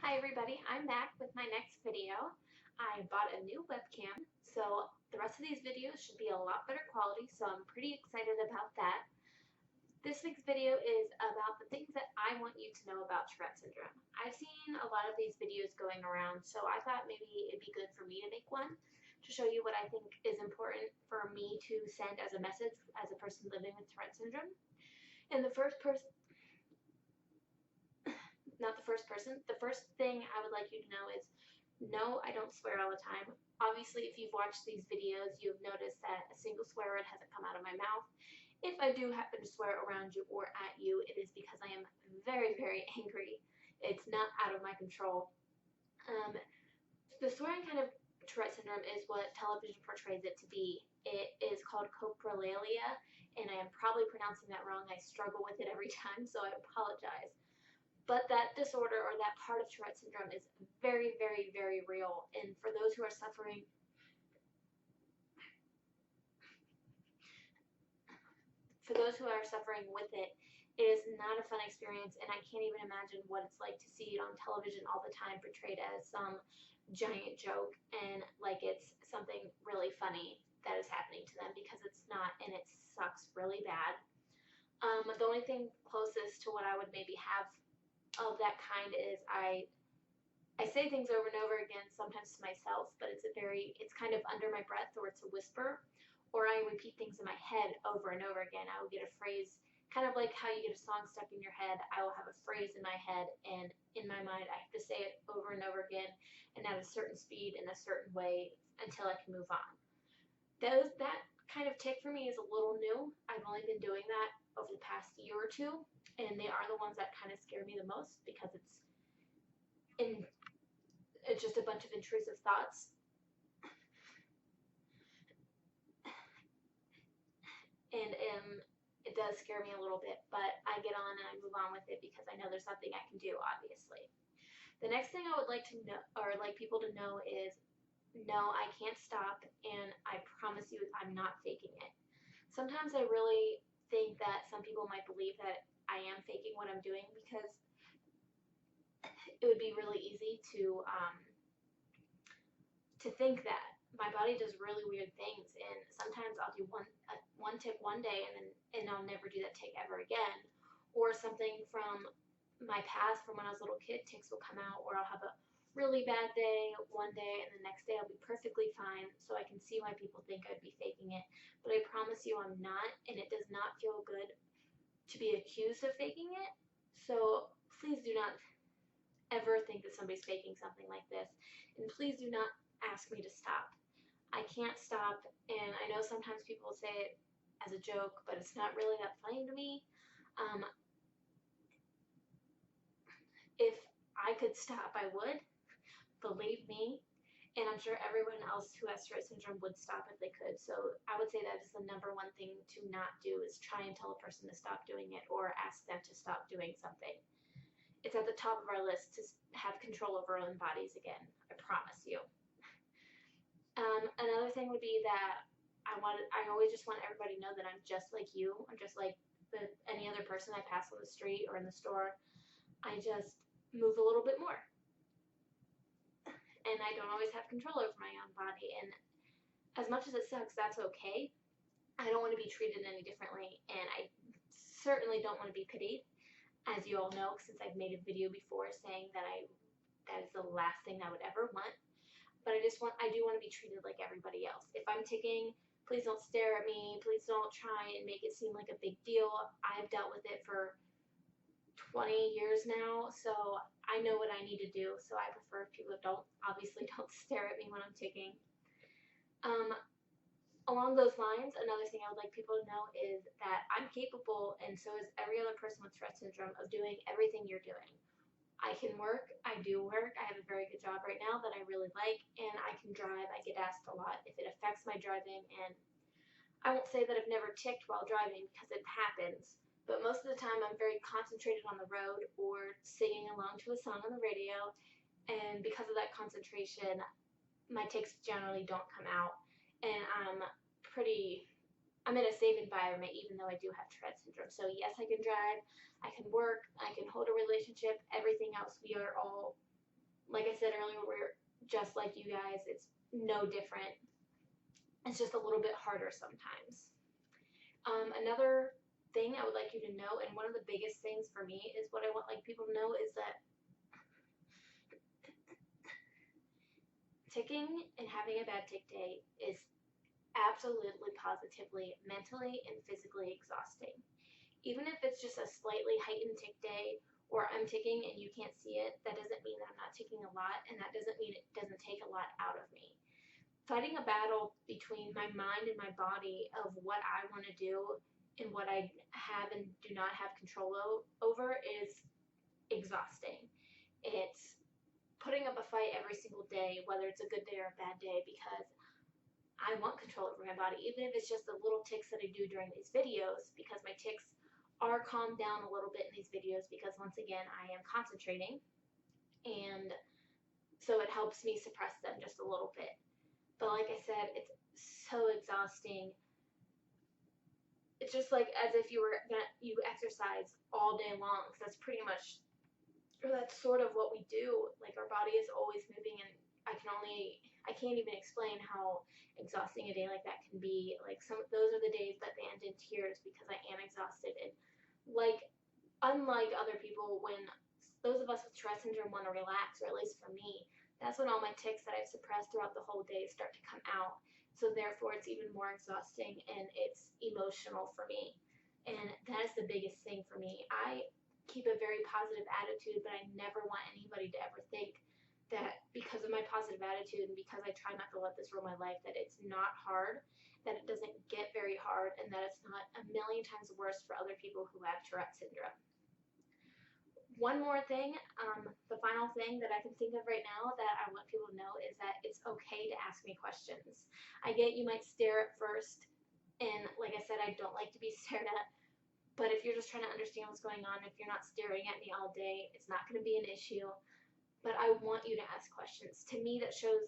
Hi everybody, I'm back with my next video. I bought a new webcam, so the rest of these videos should be a lot better quality, so I'm pretty excited about that. This week's video is about the things that I want you to know about Tourette Syndrome. I've seen a lot of these videos going around, so I thought maybe it'd be good for me to make one to show you what I think is important for me to send as a message as a person living with Tourette Syndrome. And the first person not the first person. The first thing I would like you to know is no, I don't swear all the time. Obviously, if you've watched these videos, you've noticed that a single swear word hasn't come out of my mouth. If I do happen to swear around you or at you, it is because I am very, very angry. It's not out of my control. The swearing kind of Tourette syndrome is what television portrays it to be. It is called coprolalia, and I am probably pronouncing that wrong. I struggle with it every time, so I apologize. But that disorder or that part of Tourette syndrome is very, very, very real. And for those who are suffering, with it, it is not a fun experience, and I can't even imagine what it's like to see it on television all the time portrayed as some giant joke and like it's something really funny that is happening to them, because it's not, and it sucks really bad. The only thing closest to what I would maybe have of that kind is I say things over and over again, sometimes to myself, but it's kind of under my breath, or it's a whisper, or I repeat things in my head over and over again. I will get a phrase, kind of like how you get a song stuck in your head. I will have a phrase in my head, and in my mind, I have to say it over and over again, and at a certain speed in a certain way until I can move on. That kind of tick for me is a little new. I've only been doing that over the past year or two, and they are the ones that kind of scare me the most because it's just a bunch of intrusive thoughts. And it does scare me a little bit, but I get on and I move on with it because I know there's nothing I can do, obviously. The next thing I would like to know, or like people to know, is no, I can't stop, and I promise you I'm not faking it. Sometimes I really think that some people might believe that I am faking what I'm doing, because it would be really easy to think that my body does really weird things, and sometimes I'll do one tick one day and I'll never do that tick ever again, or something from my past from when I was a little kid, ticks will come out, or I'll have a really bad day one day and the next day I'll be perfectly fine. So I can see why people think I'd be faking it, but I promise you I'm not, and it does not feel good to be accused of faking it. So please do not ever think that somebody's faking something like this, and please do not ask me to stop. I can't stop, and I know sometimes people say it as a joke, but it's not really that funny to me. If I could stop, I would. Believe me. And I'm sure everyone else who has Tourette syndrome would stop if they could. So I would say that is the number one thing to not do, is try and tell a person to stop doing it or ask them to stop doing something. It's at the top of our list to have control over our own bodies again. I promise you. Another thing would be that I always just want everybody to know that I'm just like you. I'm just like any other person I pass on the street or in the store. I just move a little bit more. And I don't always have control over my own body. And as much as it sucks, that's okay. I don't want to be treated any differently. And I certainly don't want to be pitied, as you all know, since I've made a video before saying that that is the last thing I would ever want. But I do want to be treated like everybody else. If I'm ticking, please don't stare at me. Please don't try and make it seem like a big deal. I've dealt with it for 20 years now, so I know what I need to do. So I prefer if people obviously don't stare at me when I'm ticking. Along those lines, another thing I would like people to know is that I'm capable, and so is every other person with Tourette syndrome, of doing everything you're doing. I can work, I do work, I have a very good job right now that I really like, and I can drive. I get asked a lot if it affects my driving, and I won't say that I've never ticked while driving, because it happens, but most of the time I'm very concentrated on the road or singing along to a song on the radio, and because of that concentration, my ticks generally don't come out, and I'm in a safe environment, even though I do have Tourette syndrome. So yes, I can drive, I can work, I can hold a relationship, everything else, we are all Like I said earlier, we're just like you guys. It's no different. It's just a little bit harder sometimes. Another thing I would like you to know, and one of the biggest things for me is what I want like people to know is that ticking and having a bad tick day is absolutely positively mentally and physically exhausting. Even if it's just a slightly heightened tick day or I'm ticking and you can't see it, that doesn't mean that I'm not ticking a lot, and that doesn't mean it doesn't take a lot out of me. Fighting a battle between my mind and my body of what I want to do and what I have and do not have control over is exhausting. It's putting up a fight every single day, whether it's a good day or a bad day, because I want control over my body, even if it's just the little ticks that I do during these videos, because my ticks are calmed down a little bit in these videos because once again I am concentrating, and so it helps me suppress them just a little bit. But like I said, it's so exhausting. It's just like as if you exercise all day long, because that's pretty much, or that's sort of what we do. Like our body is always moving, and I can't even explain how exhausting a day like that can be. Like those are the days that they end in tears because I am exhausted. And like, unlike other people, when those of us with Tourette syndrome want to relax, or at least for me, that's when all my tics that I've suppressed throughout the whole day start to come out. So therefore, it's even more exhausting and it's emotional for me. And that is the biggest thing for me. I keep a very positive attitude, but I never want anybody to ever think that because of my positive attitude and because I try not to let this rule my life, that it's not hard, that it doesn't get very hard, and that it's not a million times worse for other people who have Tourette syndrome. One more thing, the final thing that I can think of right now that I want people to know is that it's okay to ask me questions. I get you might stare at first, and like I said, I don't like to be stared at, but if you're just trying to understand what's going on, if you're not staring at me all day, it's not going to be an issue. But I want you to ask questions. To me, that shows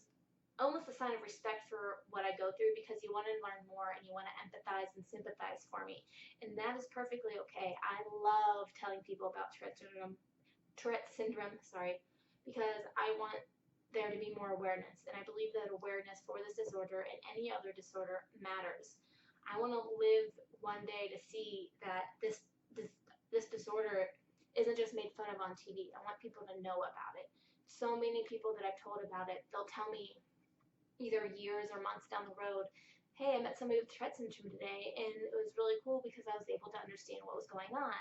almost a sign of respect for what I go through, because you want to learn more and you want to empathize and sympathize for me. And that is perfectly okay. I love telling people about Tourette syndrome, because I want there to be more awareness. And I believe that awareness for this disorder and any other disorder matters. I want to live one day to see that this disorder isn't just made fun of on TV. I want people to know about it. So many people that I've told about it, they'll tell me either years or months down the road, hey, I met somebody with Tourette syndrome today, and it was really cool because I was able to understand what was going on.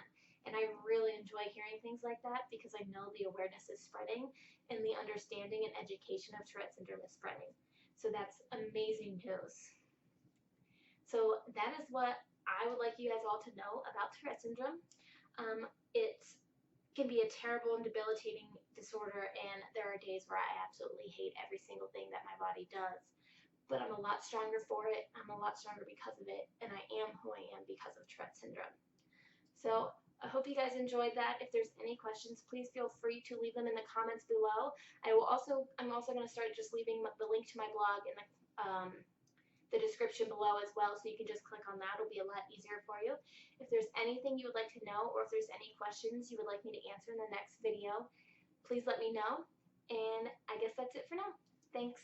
And I really enjoy hearing things like that because I know the awareness is spreading and the understanding and education of Tourette syndrome is spreading. So that's amazing news. So that is what I would like you guys all to know about Tourette syndrome. It can be a terrible and debilitating disorder, and there are days where I absolutely hate every single thing that my body does. But I'm a lot stronger for it. I'm a lot stronger because of it, and I am who I am because of Tourette syndrome. So I hope you guys enjoyed that. If there's any questions, please feel free to leave them in the comments below. I'm also going to start just leaving the link to my blog in the description below as well, so you can just click on that. It'll be a lot easier for you. If there's anything you would like to know, or if there's any questions you would like me to answer in the next video, please let me know. And I guess that's it for now. Thanks.